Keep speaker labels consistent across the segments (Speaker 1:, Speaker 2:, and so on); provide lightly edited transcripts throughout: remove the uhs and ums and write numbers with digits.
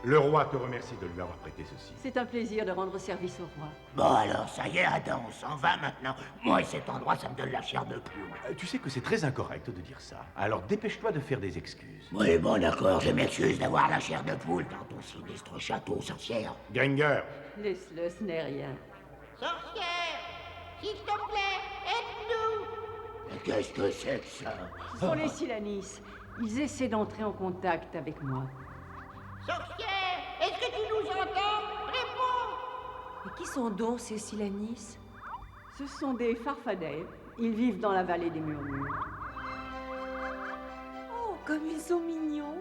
Speaker 1: Le roi te remercie de lui avoir prêté ceci.
Speaker 2: C'est un plaisir de rendre service au roi.
Speaker 3: Bon alors, ça y est, Adam, on s'en va maintenant. Moi et cet endroit, ça me donne la chair de poule.
Speaker 1: Tu sais que c'est très incorrect de dire ça. Alors dépêche-toi de faire des excuses.
Speaker 3: Oui, bon d'accord, je m'excuse d'avoir la chair de poule dans ton sinistre château, sorcière.
Speaker 1: Gringer,
Speaker 2: Laisse-le, ce n'est rien.
Speaker 4: Sorcière, s'il te plaît, aide-nous.
Speaker 3: Mais qu'est-ce que c'est que ça?
Speaker 2: Ce sont les Silanis. Ils essaient d'entrer en contact avec moi.
Speaker 4: Sorcière, est-ce que tu nous entends? Réponds.
Speaker 5: Mais qui sont donc ces Silanis?
Speaker 2: Ce sont des farfadets. Ils vivent dans la vallée des murmures.
Speaker 5: Oh, comme ils sont mignons!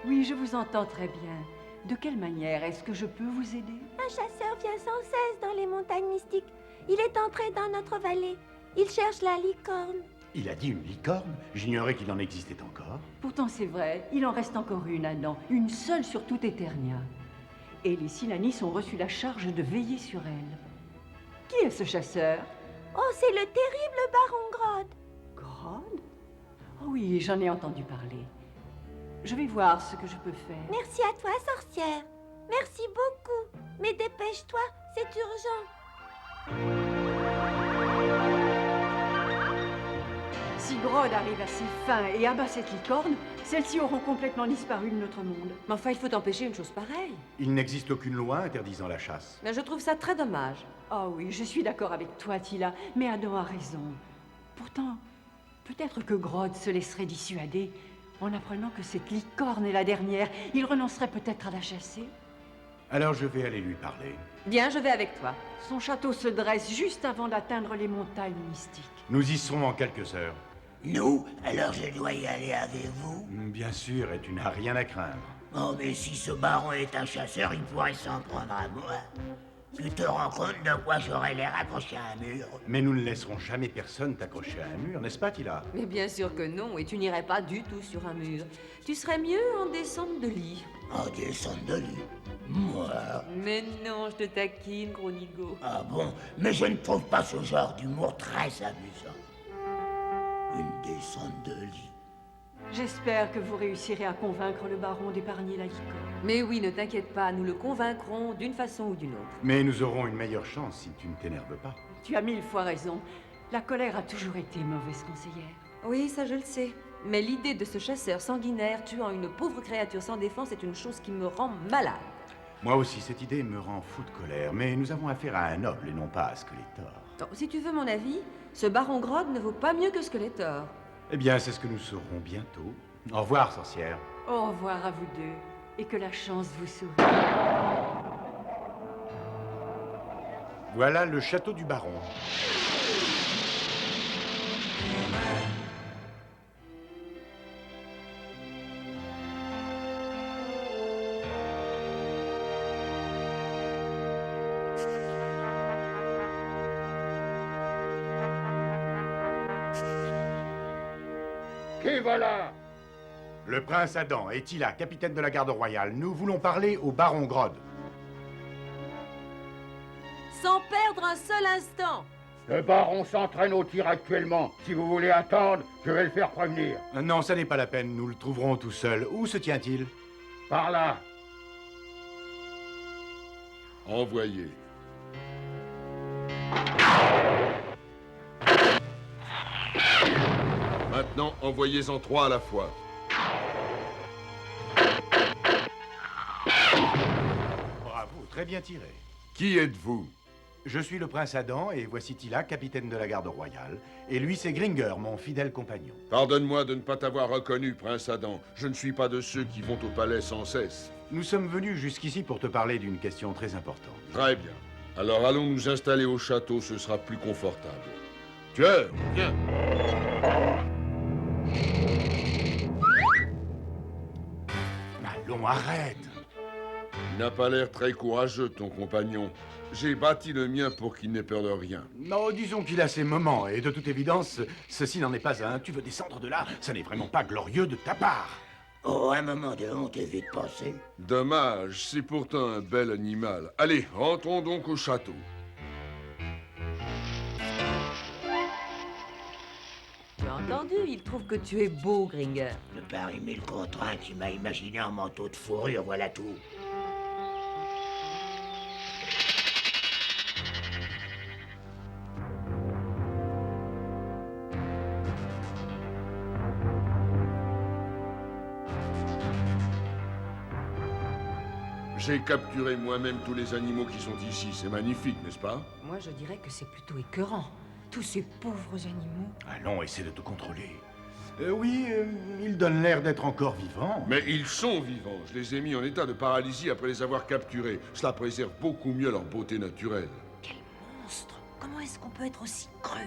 Speaker 2: Oui, je vous entends très bien. De quelle manière est-ce que je peux vous aider?
Speaker 6: Un chasseur vient sans cesse dans les montagnes mystiques. Il est entré dans notre vallée. Il cherche la licorne.
Speaker 1: il a dit une licorne? J'ignorais qu'il en existait encore.
Speaker 2: Pourtant, c'est vrai, il en reste encore une, Adam. Une seule sur toute Eternia. Et les Silanis ont reçu la charge de veiller sur elle. Qui est ce chasseur?
Speaker 6: Oh, c'est le terrible baron Grod.
Speaker 2: Grod? Oh oui, j'en ai entendu parler. Je vais voir ce que je peux faire.
Speaker 6: Merci à toi, sorcière. Merci beaucoup. Mais dépêche-toi, c'est urgent.
Speaker 2: Si Grod arrive à ses fins et abat cette licorne, celles-ci auront complètement disparu de notre monde.
Speaker 5: Mais enfin, il faut empêcher une chose pareille.
Speaker 1: Il n'existe aucune loi interdisant la chasse.
Speaker 5: Mais je trouve ça très dommage.
Speaker 2: Ah oui, je suis d'accord avec toi, Tila, mais Adam a raison. Pourtant, peut-être que Grod se laisserait dissuader. En apprenant que cette licorne est la dernière, il renoncerait peut-être à la chasser.
Speaker 1: Alors je vais aller lui parler.
Speaker 5: Bien, je vais avec toi.
Speaker 2: Son château se dresse juste avant d'atteindre les montagnes mystiques.
Speaker 1: Nous y serons en quelques heures.
Speaker 3: Nous? Alors je dois y aller avec vous?
Speaker 1: Bien sûr, et tu n'as rien à craindre.
Speaker 3: Oh, mais si ce baron est un chasseur, il pourrait s'en prendre à moi. Tu te rends compte de quoi j'aurais l'air accroché à un mur?
Speaker 1: Mais nous ne laisserons jamais personne t'accrocher à un mur, n'est-ce pas, Tila?
Speaker 5: Mais bien sûr que non, et tu n'irais pas du tout sur un mur. Tu serais mieux en descente de lit.
Speaker 3: En descente de lit? Moi?
Speaker 5: Mais non, je te taquine, gros nigo.
Speaker 3: Ah bon? Mais je ne trouve pas ce genre d'humour très amusant. Une descente de lit.
Speaker 2: J'espère que vous réussirez à convaincre le baron d'épargner la licorne.
Speaker 5: Mais oui, ne t'inquiète pas, nous le convaincrons d'une façon ou d'une autre.
Speaker 1: Mais nous aurons une meilleure chance si tu ne t'énerves pas.
Speaker 2: Tu as 1000 fois raison. La colère a toujours été mauvaise conseillère.
Speaker 5: Oui, ça je le sais. Mais l'idée de ce chasseur sanguinaire tuant une pauvre créature sans défense est une chose qui me rend malade.
Speaker 1: Moi aussi, cette idée me rend fou de colère, mais nous avons affaire à un noble et non pas à Skeletor.
Speaker 5: Donc, si tu veux mon avis, ce baron Grod ne vaut pas mieux que Skeletor.
Speaker 1: Eh bien, c'est ce que nous saurons bientôt. Au revoir, sorcière.
Speaker 2: Au revoir à vous deux, et que la chance vous sourie.
Speaker 1: Voilà le château du baron.
Speaker 7: Qui va là?
Speaker 1: Le prince Adam et Tila, capitaine de la garde royale, nous voulons parler au baron Grod.
Speaker 5: Sans perdre un seul instant.
Speaker 7: Le baron s'entraîne au tir actuellement. Si vous voulez attendre, je vais le faire prévenir.
Speaker 1: Non, ça n'est pas la peine, nous le trouverons tout seul. Où se tient-il?
Speaker 7: Par là.
Speaker 8: Envoyé. Maintenant, envoyez-en 3 à la fois.
Speaker 1: Bravo, très bien tiré.
Speaker 8: Qui êtes-vous?
Speaker 1: Je suis le prince Adam et voici Tila, capitaine de la garde royale. Et lui, c'est Gringer, mon fidèle compagnon.
Speaker 8: Pardonne-moi de ne pas t'avoir reconnu, prince Adam. Je ne suis pas de ceux qui vont au palais sans cesse.
Speaker 1: Nous sommes venus jusqu'ici pour te parler d'une question très importante.
Speaker 8: Très bien. Alors allons nous installer au château, ce sera plus confortable. Tueur, viens.
Speaker 1: Allons, arrête!
Speaker 8: Il n'a pas l'air très courageux, ton compagnon. J'ai bâti le mien pour qu'il n'ait peur de rien.
Speaker 1: Non, disons qu'il a ses moments, et de toute évidence, ceci n'en est pas un. Tu veux descendre de là? Ça n'est vraiment pas glorieux de ta part.
Speaker 3: Oh, un moment de honte est vite passé.
Speaker 8: Dommage, c'est pourtant un bel animal. Allez, rentrons donc au château.
Speaker 5: Tu as entendu, il trouve que tu es beau, Gringer.
Speaker 3: Le pari 1000 contre 1 qui m'a imaginé un manteau de fourrure, voilà tout.
Speaker 8: J'ai capturé moi-même tous les animaux qui sont ici. C'est magnifique, n'est-ce pas?
Speaker 5: Moi, je dirais que c'est plutôt écœurant. Tous ces pauvres animaux.
Speaker 1: Allons, essaie de te contrôler. Oui, ils donnent l'air d'être encore vivants.
Speaker 8: Mais ils sont vivants. Je les ai mis en état de paralysie après les avoir capturés. Cela préserve beaucoup mieux leur beauté naturelle.
Speaker 5: Quel monstre! Comment est-ce qu'on peut être aussi cruel?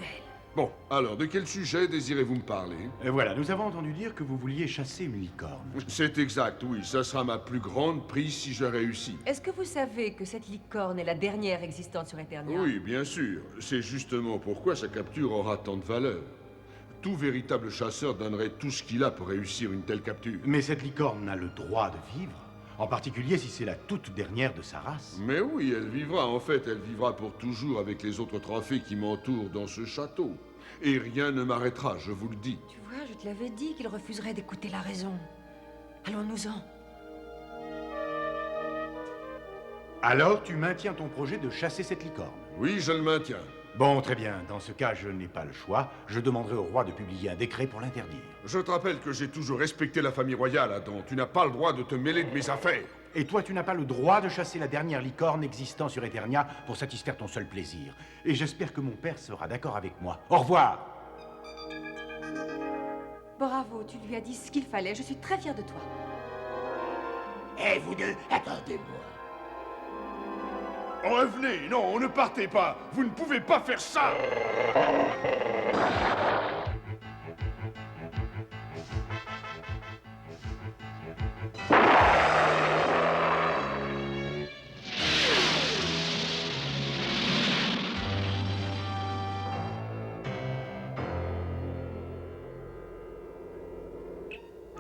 Speaker 8: Bon, alors, de quel sujet désirez-vous me parler?
Speaker 1: Voilà, nous avons entendu dire que vous vouliez chasser une licorne.
Speaker 8: C'est exact, oui. Ça sera ma plus grande prise si je réussis.
Speaker 5: Est-ce que vous savez que cette licorne est la dernière existante sur Eternia?
Speaker 8: Oui, bien sûr. C'est justement pourquoi sa capture aura tant de valeur. Tout véritable chasseur donnerait tout ce qu'il a pour réussir une telle capture.
Speaker 1: Mais cette licorne a le droit de vivre, en particulier si c'est la toute dernière de sa race.
Speaker 8: Mais oui, elle vivra. En fait, elle vivra pour toujours avec les autres trophées qui m'entourent dans ce château. Et rien ne m'arrêtera, je vous le dis.
Speaker 5: Tu vois, je te l'avais dit qu'il refuserait d'écouter la raison. Allons-nous-en.
Speaker 1: Alors, tu maintiens ton projet de chasser cette licorne?
Speaker 8: Oui, je le maintiens.
Speaker 1: Bon, très bien. Dans ce cas, je n'ai pas le choix. Je demanderai au roi de publier un décret pour l'interdire.
Speaker 8: Je te rappelle que j'ai toujours respecté la famille royale, Adam. Tu n'as pas le droit de te mêler de mes affaires.
Speaker 1: Et toi, tu n'as pas le droit de chasser la dernière licorne existant sur Eternia pour satisfaire ton seul plaisir. Et j'espère que mon père sera d'accord avec moi. Au revoir!
Speaker 5: Bravo, tu lui as dit ce qu'il fallait. Je suis très fière de toi.
Speaker 3: Eh, vous deux, attendez-moi.
Speaker 8: Revenez, non, ne partez pas. Vous ne pouvez pas faire ça.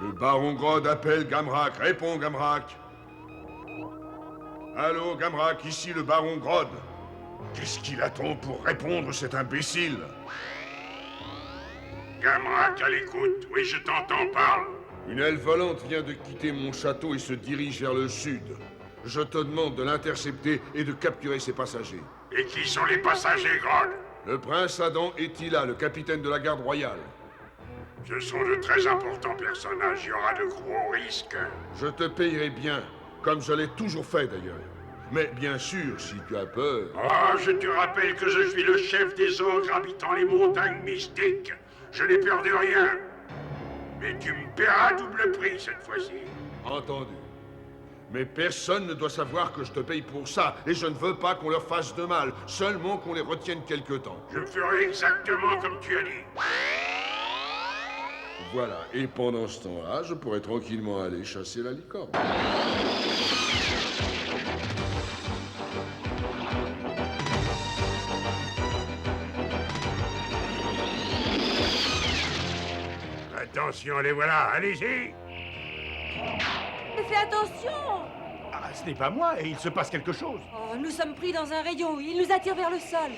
Speaker 8: Le baron Grodd appelle Gamrak. Réponds, Gamrak. Allô, Gamrak, ici le baron Grodd. Qu'est-ce qu'il attend pour répondre, cet imbécile?
Speaker 7: Gamrak, à l'écoute. Oui, je t'entends, parle.
Speaker 8: Une aile volante vient de quitter mon château et se dirige vers le sud. Je te demande de l'intercepter et de capturer ses passagers.
Speaker 7: Et qui sont les passagers, Grodd?
Speaker 8: Le prince Adam et Tila, le capitaine de la garde royale.
Speaker 7: Ce sont de très importants personnages. Il y aura de gros risques.
Speaker 8: Je te payerai bien, comme je l'ai toujours fait d'ailleurs. Mais bien sûr, si tu as peur...
Speaker 7: Oh, je te rappelle que je suis le chef des ogres habitant les montagnes mystiques. Je n'ai peur de rien. Mais tu me paieras double prix cette fois-ci.
Speaker 8: Entendu. Mais personne ne doit savoir que je te paye pour ça, et je ne veux pas qu'on leur fasse de mal, seulement qu'on les retienne quelque temps.
Speaker 7: Je ferai exactement comme tu as dit.
Speaker 8: Voilà, et pendant ce temps-là, je pourrais tranquillement aller chasser la licorne.
Speaker 7: Attention, les voilà, allez-y.
Speaker 5: Mais fais attention!
Speaker 1: Ah, ce n'est pas moi, et il se passe quelque chose.
Speaker 5: Oh, nous sommes pris dans un rayon. Il nous attire vers le sol.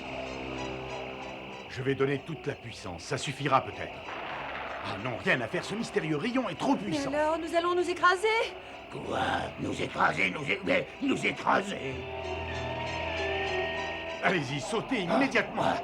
Speaker 1: Je vais donner toute la puissance, ça suffira peut-être. Ah non, rien à faire, ce mystérieux rayon est trop
Speaker 5: Mais
Speaker 1: puissant.
Speaker 5: alors, nous allons nous écraser?
Speaker 3: Quoi? Nous écraser, nous écraser.
Speaker 1: Allez-y, sautez immédiatement.
Speaker 3: Ah.